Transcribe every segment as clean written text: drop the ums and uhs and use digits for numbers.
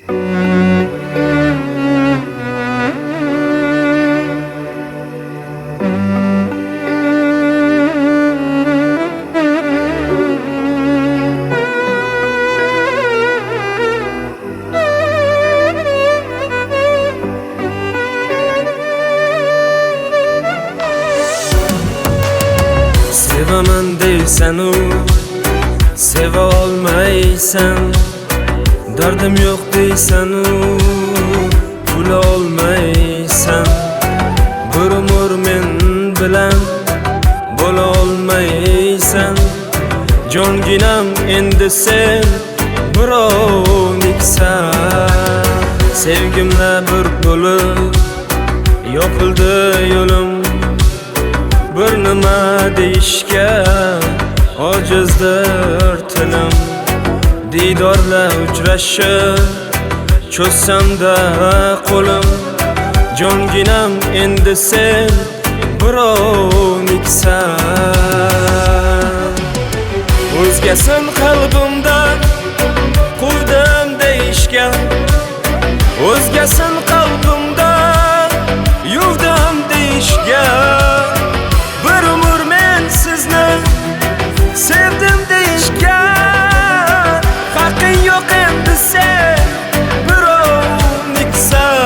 Sevaman deysan u seva olmaysan, dardim yo'q deysan u kula olmaysan. Bir umr men bilan bo'la olmaysan, jonginam endi sen birovniksan. Sevgimla bir bo'lib yopildi yo'lim, bir nima deyishga ojizdir tilim. Diydorla uchrashib cho'zsam-da qo'lim, jonginam endi sen birovniksan. O'zgasin qalbimdan quvdim deyishga, o'zgasin qalbimdan yuvdim deyishga, bir umr men sizni sevdim deyishga, haqqing yo'q endi sen birovniksan.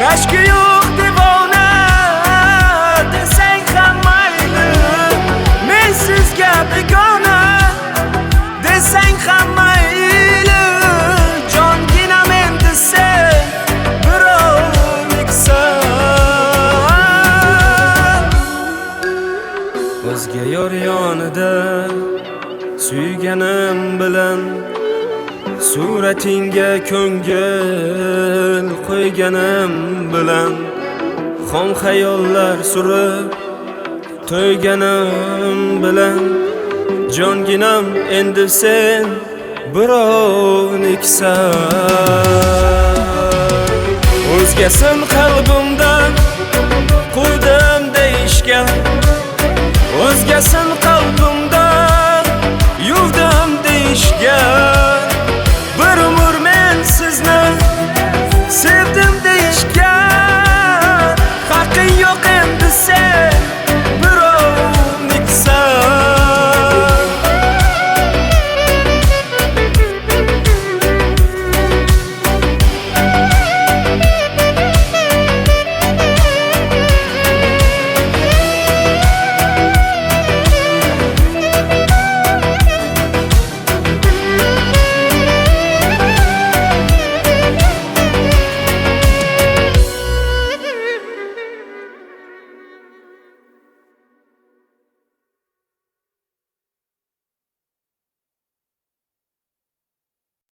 Rashki yo'q devona desang ham mayli, men sizga begona desang ham mayli, jonginam endi sen birovniksan. O'zga yor yonida suyganim bilan suratingga ko'ngil qo'yganim bilan, xom xayollar surib to'yganim bilan, jonginam endi sen birovniksan. O'zgasin qalbimdan quvdim deyishga, o'zgasin qalbimdan yuvdim deyishga,